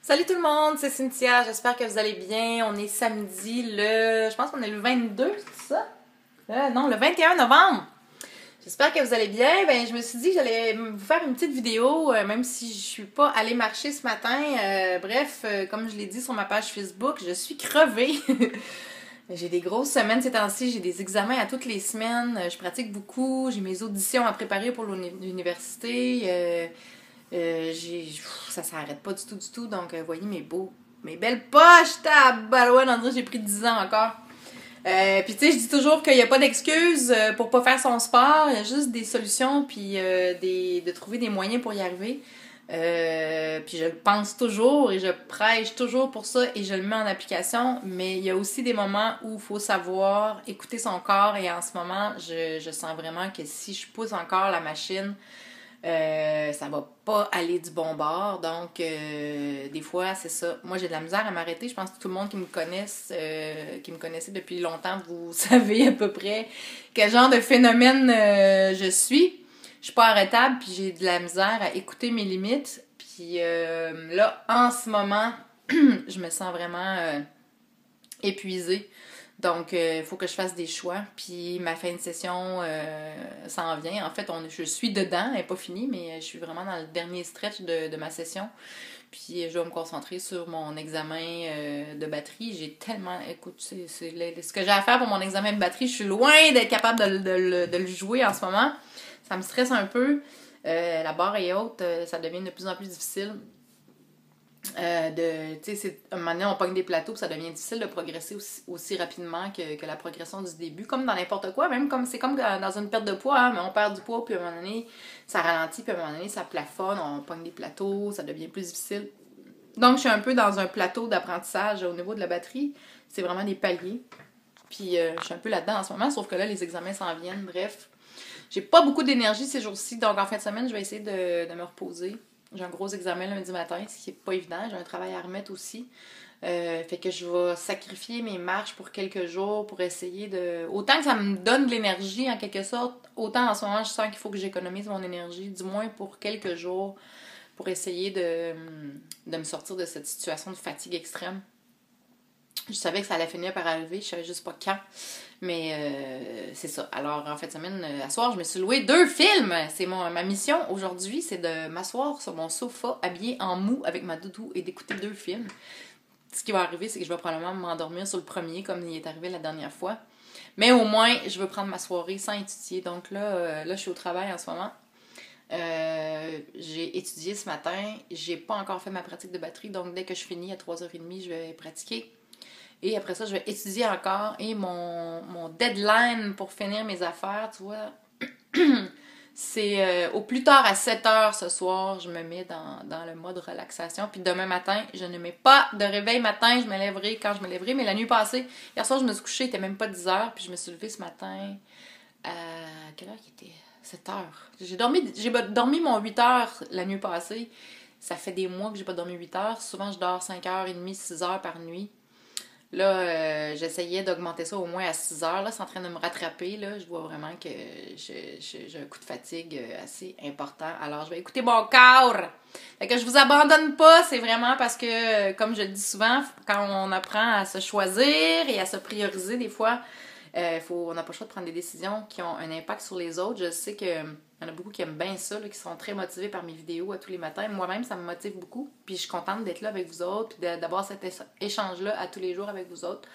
Salut tout le monde, c'est Cynthia, j'espère que vous allez bien. On est samedi je pense qu'on est le 22, c'est ça? Non, le 21 novembre. J'espère que vous allez bien. Ben, je me suis dit que j'allais vous faire une petite vidéo, même si je suis pas allée marcher ce matin. Comme je l'ai dit sur ma page Facebook, je suis crevée. J'ai des grosses semaines ces temps-ci, j'ai des examens à toutes les semaines, je pratique beaucoup, j'ai mes auditions à préparer pour l'université. Ça s'arrête pas du tout. Donc, voyez mes belles poches, tabarouette, on dirait que j'ai pris 10 ans encore. Puis tu sais, je dis toujours qu'il n'y a pas d'excuses pour pas faire son sport. Il y a juste des solutions, puis de trouver des moyens pour y arriver. Puis je le pense toujours et je prêche toujours pour ça et je le mets en application. Mais il y a aussi des moments où il faut savoir écouter son corps. Et en ce moment, je sens vraiment que si je pousse encore la machine, ça va pas aller du bon bord. Donc des fois c'est ça, moi j'ai de la misère à m'arrêter. Je pense que tout le monde qui me connaissait depuis longtemps, vous savez à peu près quel genre de phénomène je suis. Je suis pas arrêtable, puis j'ai de la misère à écouter mes limites. Puis là en ce moment je me sens vraiment épuisée. Donc, il faut que je fasse des choix. Puis, ma fin de session s'en vient. En fait, je suis dedans, elle n'est pas finie, mais je suis vraiment dans le dernier stretch de ma session. Puis, je dois me concentrer sur mon examen de batterie. J'ai tellement... Écoute, c'est ce que j'ai à faire pour mon examen de batterie. Je suis loin d'être capable de le jouer en ce moment. Ça me stresse un peu. La barre est haute. Ça devient de plus en plus difficile. À un moment donné, on pogne des plateaux, puis ça devient difficile de progresser aussi rapidement que la progression du début, comme dans n'importe quoi, même comme c'est comme dans une perte de poids, hein, mais on perd du poids, puis à un moment donné, ça ralentit, puis à un moment donné, ça plafonne, on pogne des plateaux, ça devient plus difficile. Donc, je suis un peu dans un plateau d'apprentissage au niveau de la batterie. C'est vraiment des paliers. Puis, je suis un peu là-dedans en ce moment, sauf que là, les examens s'en viennent, bref. J'ai pas beaucoup d'énergie ces jours-ci, donc en fin de semaine, je vais essayer de me reposer. J'ai un gros examen lundi matin, ce qui est pas évident. J'ai un travail à remettre aussi. Fait que je vais sacrifier mes marches pour quelques jours pour essayer de... Autant que ça me donne de l'énergie en quelque sorte, autant en ce moment je sens qu'il faut que j'économise mon énergie, du moins pour quelques jours, pour essayer de me sortir de cette situation de fatigue extrême. Je savais que ça allait finir par arriver, je savais juste pas quand. Mais c'est ça. Alors, en fin de semaine, à soir, je me suis loué 2 films. C'est ma mission aujourd'hui, c'est de m'asseoir sur mon sofa, habillée en mou avec ma doudou et d'écouter 2 films. Ce qui va arriver, c'est que je vais probablement m'endormir sur le premier, comme il est arrivé la dernière fois. Mais au moins, je veux prendre ma soirée sans étudier. Donc là, je suis au travail en ce moment. J'ai étudié ce matin. J'ai pas encore fait ma pratique de batterie. Donc, dès que je finis à 3h30, je vais pratiquer. Et après ça, je vais étudier encore. Et mon deadline pour finir mes affaires, tu vois, c'est au plus tard à 7h ce soir, je me mets dans le mode relaxation. Puis demain matin, je ne mets pas de réveil matin. Je me lèverai quand je me lèverai. Mais la nuit passée, hier soir, je me suis couchée, il n'était même pas 10h. Puis je me suis levée ce matin à... Quelle heure il était? 7h. J'ai dormi mon 8h la nuit passée. Ça fait des mois que j'ai pas dormi 8h. Souvent, je dors 5h30, 6h par nuit. Là, j'essayais d'augmenter ça au moins à 6h. Là, c'est en train de me rattraper. Là. Je vois vraiment que j'ai un coup de fatigue assez important. Alors, je vais écouter mon corps. Fait que je vous abandonne pas. C'est vraiment parce que, comme je le dis souvent, quand on apprend à se choisir et à se prioriser, des fois, on n'a pas le choix de prendre des décisions qui ont un impact sur les autres. Je sais que il y en a beaucoup qui aiment bien ça, là, qui sont très motivés par mes vidéos à tous les matins. Moi-même, ça me motive beaucoup. Puis je suis contente d'être là avec vous autres, puis d'avoir cet échange-là à tous les jours avec vous autres.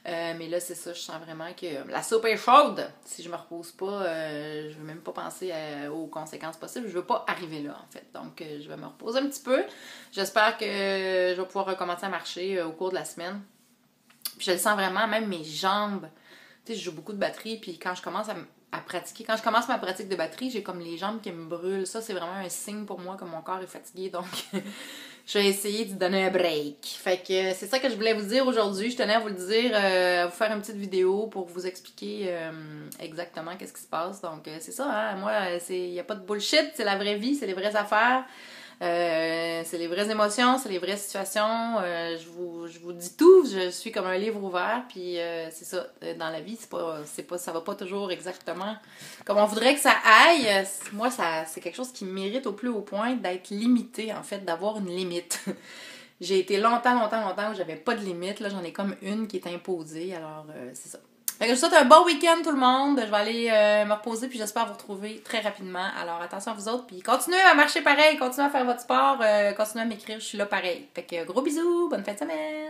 Mais là, c'est ça, je sens vraiment que la soupe est chaude. Si je me repose pas, je veux même pas penser aux conséquences possibles. Je veux pas arriver là, en fait. Donc, je vais me reposer un petit peu. J'espère que je vais pouvoir recommencer à marcher au cours de la semaine. Puis je le sens vraiment, même mes jambes. Tu sais, je joue beaucoup de batterie, puis quand je commence à pratiquer, quand je commence ma pratique de batterie, j'ai comme les jambes qui me brûlent. Ça, c'est vraiment un signe pour moi que mon corps est fatigué, donc je vais essayer de donner un break. Fait que c'est ça que je voulais vous dire aujourd'hui. Je tenais à vous le dire, à vous faire une petite vidéo pour vous expliquer exactement qu'est-ce qui se passe. Donc, c'est ça, hein. Moi, il n'y a pas de bullshit, c'est la vraie vie, c'est les vraies affaires. C'est les vraies émotions, c'est les vraies situations. Je vous dis tout. Je suis comme un livre ouvert. Puis c'est ça. Dans la vie, ça va pas toujours exactement comme on voudrait que ça aille. Moi, c'est quelque chose qui mérite au plus haut point d'être limité, en fait, d'avoir une limite. J'ai été longtemps où j'avais pas de limite. Là, j'en ai comme une qui est imposée. Alors, c'est ça. Fait que je vous souhaite un bon week-end tout le monde. Je vais aller me reposer puis j'espère vous retrouver très rapidement. Alors, attention à vous autres. Puis continuez à marcher pareil. Continuez à faire votre sport. Continuez à m'écrire. Je suis là pareil. Fait que gros bisous. Bonne fin de semaine.